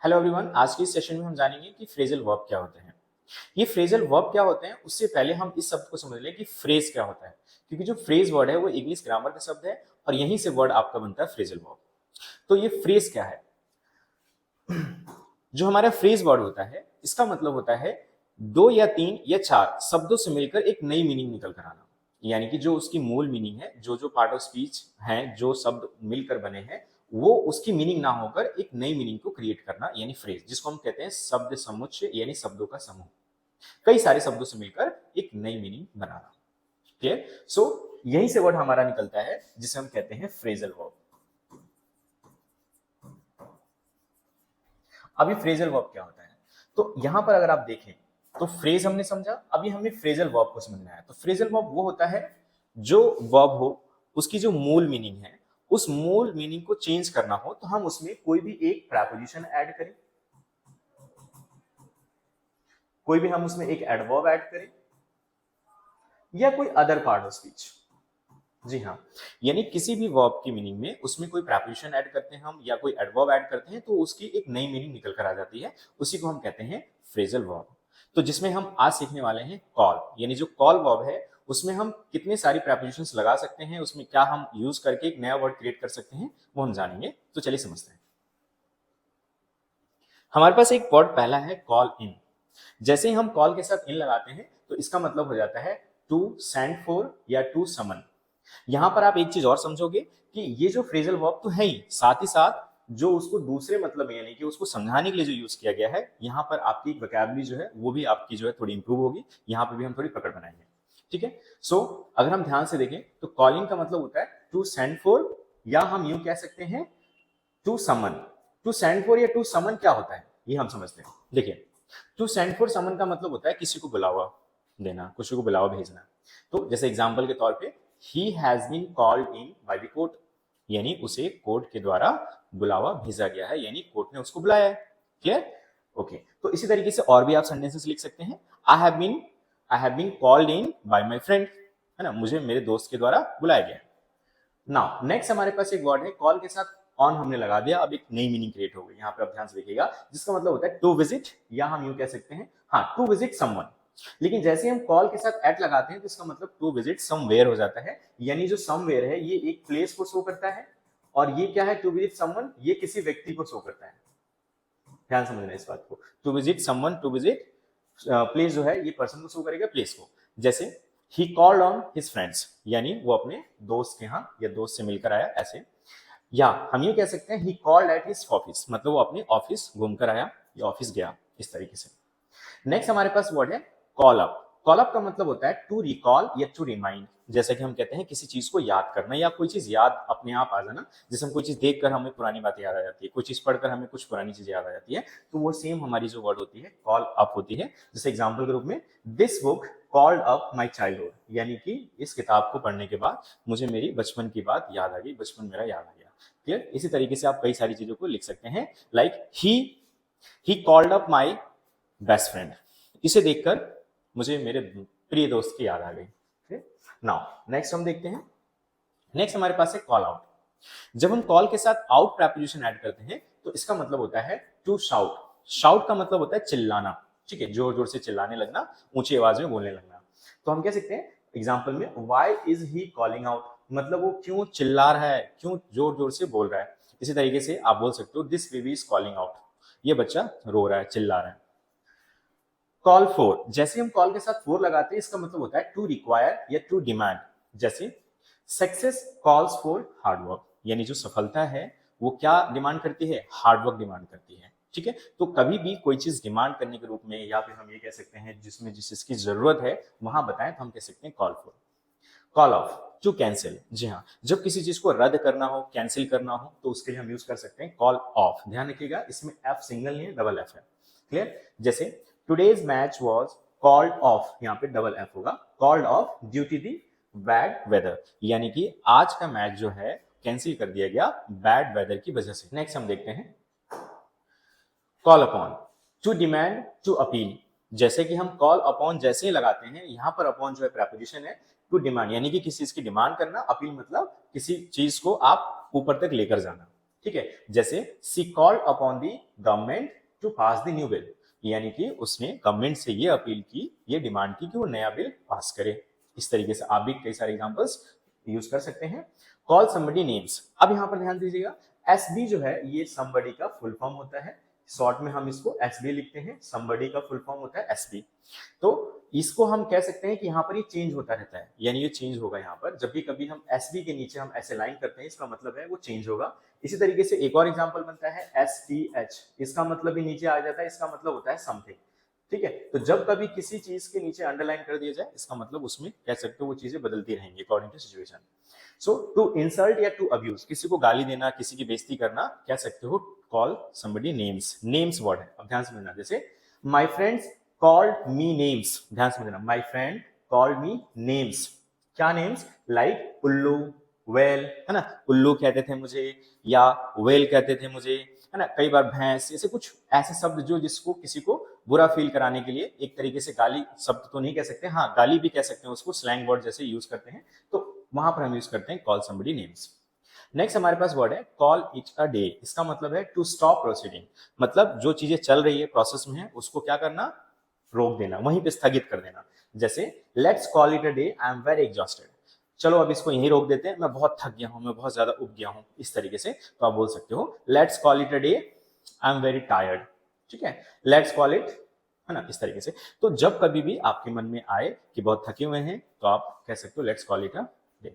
Hello everyone, आज के इस सेशन में हम जानेंगे कि फ्रेजल वर्ब क्या होते हैं। ये फ्रेजल वर्ब क्या होते हैं उससे पहले हम इस शब्द को समझ लें कि फ्रेज क्या होता है, क्योंकि जो फ्रेज वर्ड है वो इंग्लिश ग्रामर का शब्द है और यहीं से वर्ड आपका बनता है फ्रेजल वर्ब। तो ये फ्रेज क्या है? जो हमारा फ्रेज वर्ड होता है इसका मतलब होता है दो या तीन या चार शब्दों से मिलकर एक नई मीनिंग निकल कर आना। यानी कि जो उसकी मूल मीनिंग है, जो जो पार्ट ऑफ स्पीच है, जो शब्द मिलकर बने हैं, वो उसकी मीनिंग ना होकर एक नई मीनिंग को क्रिएट करना, यानी फ्रेज, जिसको हम कहते हैं शब्द समुच्चय यानी शब्दों का समूह। कई सारे शब्दों से मिलकर एक नई मीनिंग बनाना। क्लियर? सो यही से वर्ड हमारा निकलता है जिसे हम कहते हैं फ्रेजल वर्ब। अभी फ्रेजल वर्ब क्या होता है, तो यहां पर अगर आप देखें तो फ्रेज हमने समझा, अभी हमें फ्रेजल वर्ब को समझना है। तो फ्रेजल वर्ब वो होता है जो वर्ब हो, उसकी जो मूल मीनिंग है, उस मूल मीनिंग को चेंज करना हो तो हम उसमें कोई भी एक प्रेपोजिशन ऐड करें, कोई भी हम उसमें एक एडवर्ब ऐड करें या कोई अदर पार्ट ऑफ स्पीच। जी हाँ, यानी किसी भी वर्ब की मीनिंग में उसमें कोई प्रेपोजिशन ऐड करते हैं हम या कोई एडवर्ब ऐड करते हैं तो उसकी एक नई मीनिंग निकल कर आ जाती है। उसी को हम कहते हैं फ्रेजल वर्ब। तो जिसमें हम आज सीखने वाले हैं कॉल, यानी जो कॉल वर्ब है उसमें हम कितने सारी प्रेपोजिशंस लगा सकते हैं, उसमें क्या हम यूज करके एक नया वर्ड क्रिएट कर सकते हैं, वो हम जानेंगे। तो चलिए समझते हैं। हमारे पास एक वर्ड पहला है कॉल इन। जैसे ही हम कॉल के साथ इन लगाते हैं तो इसका मतलब हो जाता है टू सेंड फॉर या टू समन। यहां पर आप एक चीज और समझोगे कि ये जो फ्रेजल वर्ब तो है ही, साथ ही साथ जो उसको दूसरे मतलब यानी कि उसको समझाने के लिए जो यूज किया गया है, यहाँ पर आपकी वोकैबुलरी जो है वो भी आपकी जो है थोड़ी इंप्रूव होगी। यहाँ पर भी हम थोड़ी पकड़ बनाएंगे। ठीक है? सो अगर हम ध्यान से देखें तो कॉलिंग का मतलब होता है टू सेंड फॉर, या हम यूं कह सकते हैं to summon. To send for या टू समन क्या होता है ये हम समझते हैं। देखिए, टू सेंड फॉर समन का मतलब होता है किसी को बुलावा देना, किसी को बुलावा भेजना। तो जैसे एग्जांपल के तौर पे he has been called in by the court, यानी उसे कोर्ट के द्वारा बुलावा भेजा गया है, यानी कोर्ट ने उसको बुलाया है। क्लियर? ओके। तो इसी तरीके से और भी आप सेंटेंसेस लिख सकते हैं। I have been called in by my friend, है ना, मुझे मेरे दोस्त के द्वारा बुलाया गया। नाउ नेक्स्ट हमारे पास एक वर्ड है, कॉल के साथ ऑन हमने लगा दिया, अब एक नई मीनिंग क्रिएट हो गई। यहाँ पे आप ध्यान से देखिएगा, जिसका मतलब होता है टू विजिट, या हम यूं कह सकते हैं हाँ टू विजिट समवन। लेकिन जैसे हम कॉल के साथ एट लगाते हैं तो इसका मतलब टू विजिट समवेयर हो जाता है। यानी जो समवेयर है ये एक प्लेस को शो करता है, और ये क्या है, टू विजिट समवन, ये किसी व्यक्ति को शो करता है। ध्यान समझना इस बात को। To visit someone, to visit place जो है ये पर्सन को शो करेगा, प्लेस को। जैसे he called on his friends, यानी वो अपने दोस्त के यहाँ या दोस्त से मिलकर आया, ऐसे। या हम ये कह सकते हैं he called at his office, मतलब वो अपने ऑफिस घूमकर आया या ऑफिस गया, इस तरीके से। नेक्स्ट हमारे पास वर्ड है कॉल अप। कॉल अप का मतलब होता है टू रिकॉल या टू रिमाइंड। जैसे कि हम कहते हैं किसी चीज को याद करना या कोई चीज याद अपने आप आ जाना। जैसे हम कोई चीज देखकर हमें पुरानी बातें याद आ जाती है, कोई चीज पढ़कर हमें कुछ पुरानी चीजें याद आ जाती है, तो वो सेम हमारी जो वर्ड होती है कॉल अप होती है। जैसे एग्जाम्पल के रूप में this book called up my childhood, यानी कि इस किताब को पढ़ने के बाद मुझे मेरी बचपन की बात याद आ गई, बचपन मेरा याद आ गया। क्लियर? इसी तरीके से आप कई सारी चीजों को लिख सकते हैं, like he called up my best friend, इसे देखकर मुझे मेरे प्रिय दोस्त की याद आ गई। नाउ नेक्स्ट हम देखते हैं। नेक्स्ट हमारे पास है कॉल आउट। जब हम कॉल के साथ आउट प्रेपोजिशन ऐड करते हैं तो इसका मतलब होता है टू शाउट। शाउट का मतलब होता है चिल्लाना। ठीक है? जोर जोर से चिल्लाने लगना, ऊंची आवाज में बोलने लगना। तो हम कह सकते हैं एग्जाम्पल में why is he calling out, मतलब वो क्यों चिल्ला रहा है, क्यों जोर जोर से बोल रहा है। इसी तरीके से आप बोल सकते हो this baby is calling out, ये बच्चा रो रहा है, चिल्ला रहा है। कॉल फॉर, जैसे हम कॉल के साथ फॉर लगाते हैं इसका मतलब होता है टू रिक्वायर या टू डिमांड। जैसे success calls for hard work, यानी जो सफलता है वो क्या डिमांड करती है, हार्ड वर्क डिमांड करती है। ठीक है? तो कभी भी कोई चीज डिमांड करने के रूप में, या फिर हम ये कह सकते हैं जिसमें जिस चीज की जरूरत है वहां बताएं तो हम कह सकते हैं call for. Call off, to cancel. जी हाँ, जब किसी चीज को रद्द करना हो, कैंसिल करना हो, तो उसके लिए हम यूज कर सकते हैं कॉल ऑफ। ध्यान रखिएगा इसमें एफ सिंगल नहीं है, डबल एफ है। क्लियर? जैसे today's match was called off, यहाँ पे डबल एफ होगा, called off due to the bad weather, यानी कि आज का मैच जो है कैंसिल कर दिया गया बैड वेदर की वजह से। नेक्स्ट हम देखते हैं call upon, to demand, to appeal. जैसे कि हम कॉल अपॉन जैसे ही लगाते हैं, यहां पर अपॉन जो है प्रेपोजिशन है, टू डिमांड यानी कि किसी चीज की डिमांड करना, अपील मतलब किसी चीज को आप ऊपर तक लेकर जाना। ठीक है, जैसे she called upon the government to pass the new bill, यानी कि उसने गवर्नमेंट से ये अपील की, ये डिमांड की कि वो नया बिल पास करे। इस तरीके से आप भी कई सारे एग्जांपल्स यूज कर सकते हैं। कॉल समबडी नेम्स, अब यहां पर ध्यान दीजिएगा, एसबी जो है ये समबडी का फुल फॉर्म होता है, शॉर्ट में हम इसको एसबी लिखते हैं, समबडी का फुल फॉर्म होता है एसबी। तो इसको हम कह सकते हैं कि यहाँ पर ये चेंज होता रहता है, यानी ये चेंज होगा यहाँ पर, जब भी कभी हम एसबी के नीचे हम ऐसे लाइन करते हैं इसका मतलब है वो चेंज होगा। इसी तरीके से एक और एग्जांपल बनता है एस टी एच, इसका मतलब भी नीचे आ जाता है, इसका मतलब होता है समथिंग। ठीक है, तो जब कभी किसी चीज के नीचे अंडरलाइन कर दिया जाए इसका मतलब उसमें कह सकते हो वो चीजें बदलती रहेंगी according to situation. So to insult या टू अब्यूज, किसी को गाली देना, किसी की बेइज्जती करना, कह सकते हो call somebody names. Names word है, अब ध्यान समझना, जैसे my friends called me names, ध्यान समझना, my friend called me names, क्या नेम्स, लाइक उल्लू, वेल, है ना, उल्लू कहते थे मुझे, या वेल कहते थे मुझे, है ना, कई बार भैंस, ऐसे कुछ ऐसे शब्द जो जिसको किसी को बुरा फील कराने के लिए, एक तरीके से गाली शब्द तो नहीं कह सकते, हाँ गाली भी कह सकते हैं उसको, स्लैंग वर्ड जैसे यूज करते हैं, तो वहां पर हम यूज करते हैं कॉल समबडी नेम्स। नेक्स्ट हमारे पास वर्ड है कॉल इट अ डे, इसका मतलब है टू स्टॉप प्रोसीडिंग, मतलब जो चीजें चल रही है प्रोसेस में है उसको क्या करना, रोक देना, वहीं पे स्थगित कर देना। जैसे let's call it a day, I am very exhausted, चलो अब इसको यहीं रोक देते हैं, मैं बहुत थक गया हूं, मैं बहुत ज्यादा उब गया हूं, इस तरीके से तो आप बोल सकते हो let's call it a day, I am very tired. ठीक है, लेट्स कॉल इट, है ना, इस तरीके से। तो जब कभी भी आपके मन में आए कि बहुत थके हुए हैं तो आप कह सकते हो let's call it a day.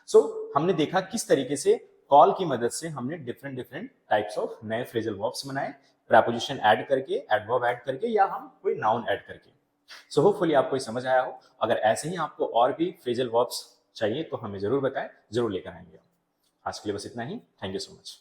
सो हमने देखा किस तरीके से कॉल की मदद से हमने डिफरेंट डिफरेंट टाइप्स ऑफ नए फ्रेजल वर्ब्स बनाए, प्रीपोजिशन ऐड करके, एडवर्ब ऐड करके, या हम कोई नाउन ऐड करके। सो होपफुली आपको ये समझ आया हो। अगर ऐसे ही आपको और भी फ्रेजल वर्ब्स चाहिए तो हमें जरूर बताएं, जरूर लेकर आएंगे। आज के लिए बस इतना ही, थैंक यू सो मच।